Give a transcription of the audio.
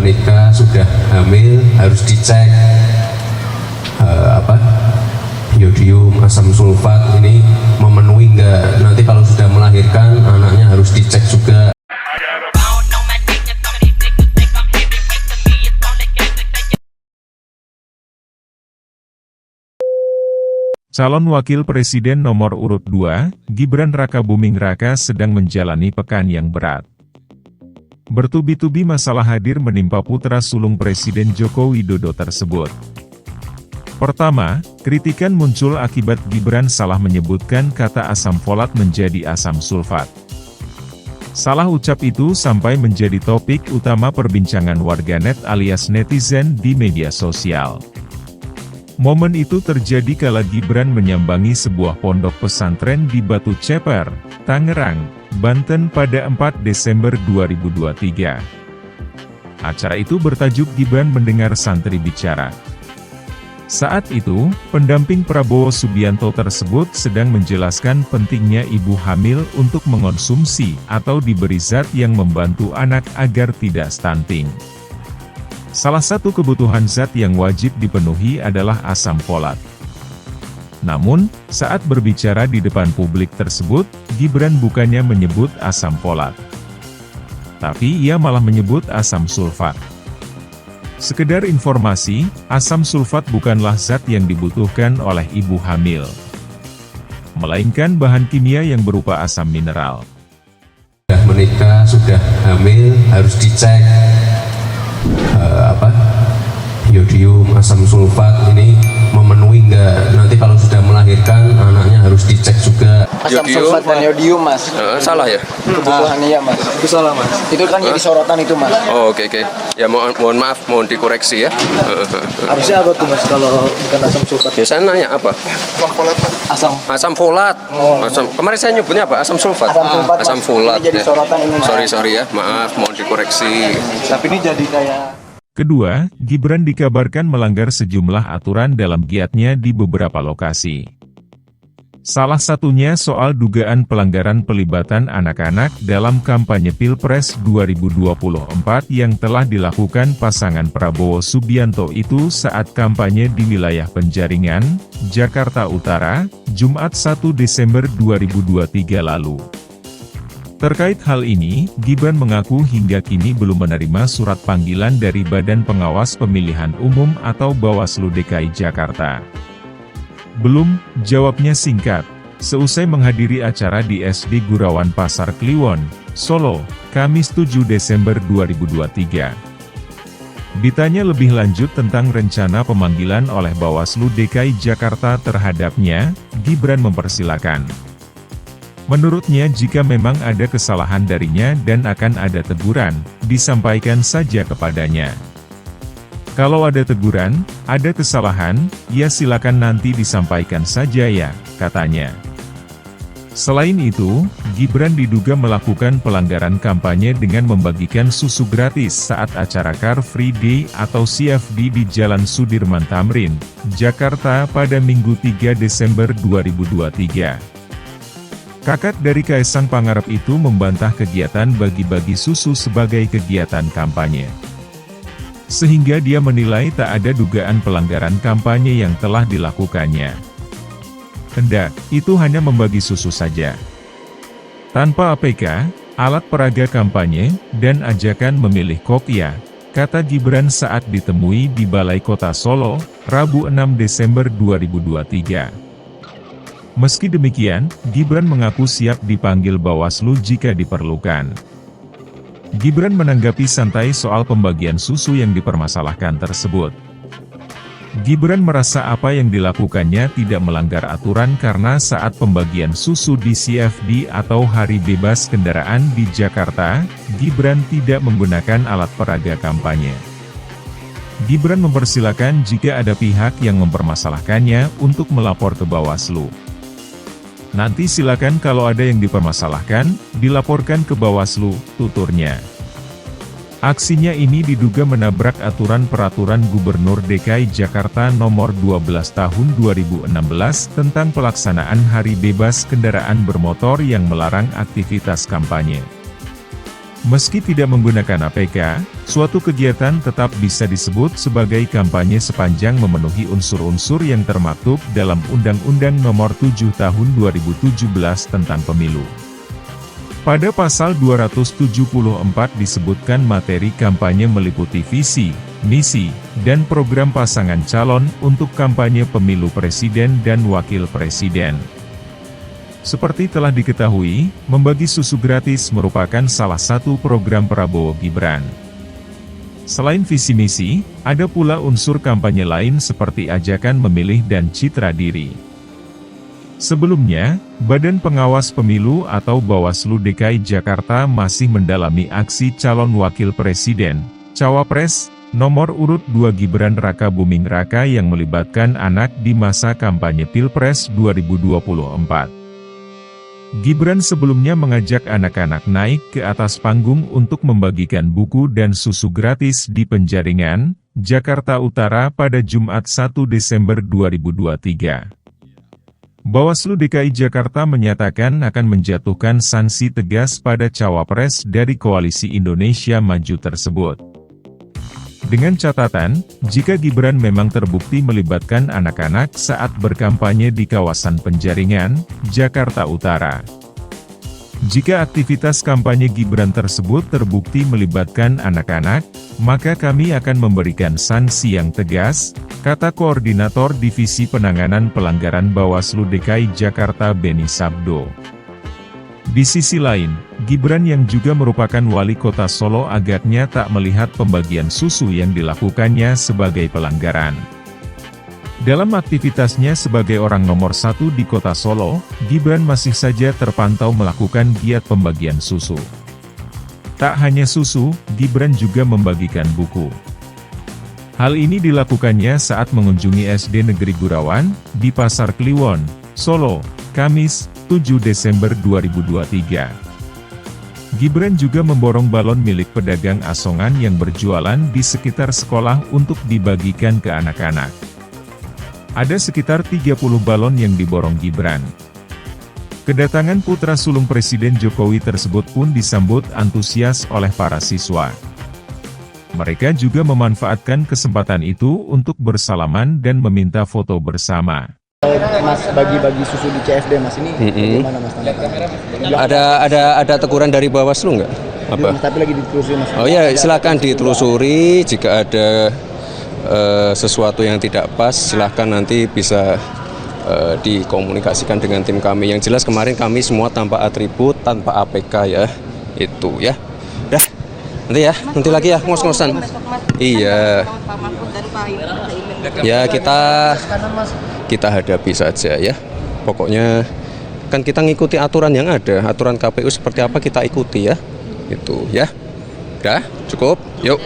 menikah, sudah hamil, harus dicek iodium, asam sulfat ini memenuhi enggak. Nanti kalau sudah melahirkan, anaknya harus dicek juga. Calon Wakil Presiden nomor urut 2, Gibran Rakabuming Raka sedang menjalani pekan yang berat. Bertubi-tubi masalah hadir menimpa putra sulung Presiden Joko Widodo tersebut. Pertama, kritikan muncul akibat Gibran salah menyebutkan kata asam folat menjadi asam sulfat. Salah ucap itu sampai menjadi topik utama perbincangan warganet alias netizen di media sosial. Momen itu terjadi kala Gibran menyambangi sebuah pondok pesantren di Batu Ceper, Tangerang, Banten pada 4 Desember 2023. Acara itu bertajuk Gibran Mendengar Santri Bicara. Saat itu, pendamping Prabowo Subianto tersebut sedang menjelaskan pentingnya ibu hamil untuk mengonsumsi atau diberi zat yang membantu anak agar tidak stunting. Salah satu kebutuhan zat yang wajib dipenuhi adalah asam folat. Namun, saat berbicara di depan publik tersebut, Gibran bukannya menyebut asam folat, tapi ia malah menyebut asam sulfat. Sekedar informasi, asam sulfat bukanlah zat yang dibutuhkan oleh ibu hamil, melainkan bahan kimia yang berupa asam mineral. Sudah menikah, sudah hamil, harus dicek iodium, asam sulfat ini memenuhi enggak. Nanti kalau sudah melahirkan, anaknya harus dicek juga. Asam sulfat dan iodium, Mas. Salah ya? Kebutuhannya ya, Mas. Itu salah, Mas. Itu kan jadi sorotan itu, Mas. Oh, oke. Ya mohon maaf, mohon dikoreksi ya. Harusnya apa tuh, Mas, kalau bukan asam sulfat? Biasanya nanya apa? Asam folat. Kemarin saya nyebutnya apa? Asam sulfat. Asam folat. Ini jadi sorotan ini, Mas. Sorry ya, maaf, mohon dikoreksi. Tapi ini jadi kayak... Kedua, Gibran dikabarkan melanggar sejumlah aturan dalam giatnya di beberapa lokasi. Salah satunya soal dugaan pelanggaran pelibatan anak-anak dalam kampanye Pilpres 2024 yang telah dilakukan pasangan Prabowo Subianto itu saat kampanye di wilayah Penjaringan, Jakarta Utara, Jumat 1 Desember 2023 lalu. Terkait hal ini, Gibran mengaku hingga kini belum menerima surat panggilan dari Badan Pengawas Pemilihan Umum atau Bawaslu DKI Jakarta. Belum, jawabnya singkat, seusai menghadiri acara di SD Gurawan Pasar Kliwon, Solo, Kamis 7 Desember 2023. Ditanya lebih lanjut tentang rencana pemanggilan oleh Bawaslu DKI Jakarta terhadapnya, Gibran mempersilakan. Menurutnya jika memang ada kesalahan darinya dan akan ada teguran, disampaikan saja kepadanya. Kalau ada teguran, ada kesalahan, ya silakan nanti disampaikan saja ya, katanya. Selain itu, Gibran diduga melakukan pelanggaran kampanye dengan membagikan susu gratis saat acara Car Free Day atau CFD di Jalan Sudirman Tamrin, Jakarta pada Minggu 3 Desember 2023. Kakak dari Kaisang Pangarep itu membantah kegiatan bagi-bagi susu sebagai kegiatan kampanye. Sehingga dia menilai tak ada dugaan pelanggaran kampanye yang telah dilakukannya. Hendak, itu hanya membagi susu saja. Tanpa APK, alat peraga kampanye, dan ajakan memilih kopiah, kata Gibran saat ditemui di Balai Kota Solo, Rabu 6 Desember 2023. Meski demikian, Gibran mengaku siap dipanggil Bawaslu jika diperlukan. Gibran menanggapi santai soal pembagian susu yang dipermasalahkan tersebut. Gibran merasa apa yang dilakukannya tidak melanggar aturan karena saat pembagian susu di CFD atau Hari Bebas Kendaraan di Jakarta, Gibran tidak menggunakan alat peraga kampanye. Gibran mempersilahkan jika ada pihak yang mempermasalahkannya untuk melapor ke Bawaslu. Nanti silakan kalau ada yang dipermasalahkan, dilaporkan ke Bawaslu, tuturnya. Aksinya ini diduga menabrak aturan Peraturan Gubernur DKI Jakarta Nomor 12 Tahun 2016 tentang pelaksanaan Hari Bebas Kendaraan Bermotor yang melarang aktivitas kampanye. Meski tidak menggunakan APK, suatu kegiatan tetap bisa disebut sebagai kampanye sepanjang memenuhi unsur-unsur yang termaktub dalam Undang-Undang Nomor 7 Tahun 2017 tentang Pemilu. Pada pasal 274 disebutkan materi kampanye meliputi visi, misi, dan program pasangan calon untuk kampanye pemilu presiden dan wakil presiden. Seperti telah diketahui, membagi susu gratis merupakan salah satu program Prabowo Gibran. Selain visi misi, ada pula unsur kampanye lain seperti ajakan memilih dan citra diri. Sebelumnya, Badan Pengawas Pemilu atau Bawaslu DKI Jakarta masih mendalami aksi calon wakil presiden, cawapres, nomor urut 2 Gibran Rakabuming Raka yang melibatkan anak di masa kampanye Pilpres 2024. Gibran sebelumnya mengajak anak-anak naik ke atas panggung untuk membagikan buku dan susu gratis di Penjaringan, Jakarta Utara pada Jumat 1 Desember 2023. Bawaslu DKI Jakarta menyatakan akan menjatuhkan sanksi tegas pada cawapres dari Koalisi Indonesia Maju tersebut. Dengan catatan, jika Gibran memang terbukti melibatkan anak-anak saat berkampanye di kawasan Penjaringan, Jakarta Utara. Jika aktivitas kampanye Gibran tersebut terbukti melibatkan anak-anak, maka kami akan memberikan sanksi yang tegas, kata Koordinator Divisi Penanganan Pelanggaran Bawaslu DKI Jakarta Beni Sabdo. Di sisi lain, Gibran yang juga merupakan wali kota Solo agaknya tak melihat pembagian susu yang dilakukannya sebagai pelanggaran. Dalam aktivitasnya sebagai orang nomor 1 di kota Solo, Gibran masih saja terpantau melakukan giat pembagian susu. Tak hanya susu, Gibran juga membagikan buku. Hal ini dilakukannya saat mengunjungi SD Negeri Gurawan, di Pasar Kliwon, Solo, Kamis, 7 Desember 2023. Gibran juga memborong balon milik pedagang asongan yang berjualan di sekitar sekolah untuk dibagikan ke anak-anak. Ada sekitar 30 balon yang diborong Gibran. Kedatangan putra sulung Presiden Jokowi tersebut pun disambut antusias oleh para siswa. Mereka juga memanfaatkan kesempatan itu untuk bersalaman dan meminta foto bersama. Mas bagi-bagi susu di CFD Mas ini gimana Mas tanggapannya? Ada teguran dari Bawaslu nggak? Apa? Mas, tapi lagi ditelusuri Mas. Oh ya, silakan ditelusuri. Jika ada sesuatu yang tidak pas, silakan nanti bisa dikomunikasikan dengan tim kami. Yang jelas kemarin kami semua tanpa atribut, tanpa APK ya, itu ya. Dah, nanti lagi ya ngos-ngosan. Iya. Ya kita hadapi saja ya. Pokoknya kan kita ngikuti aturan yang ada, aturan KPU seperti apa kita ikuti ya. Itu ya. Dah, cukup. Yuk.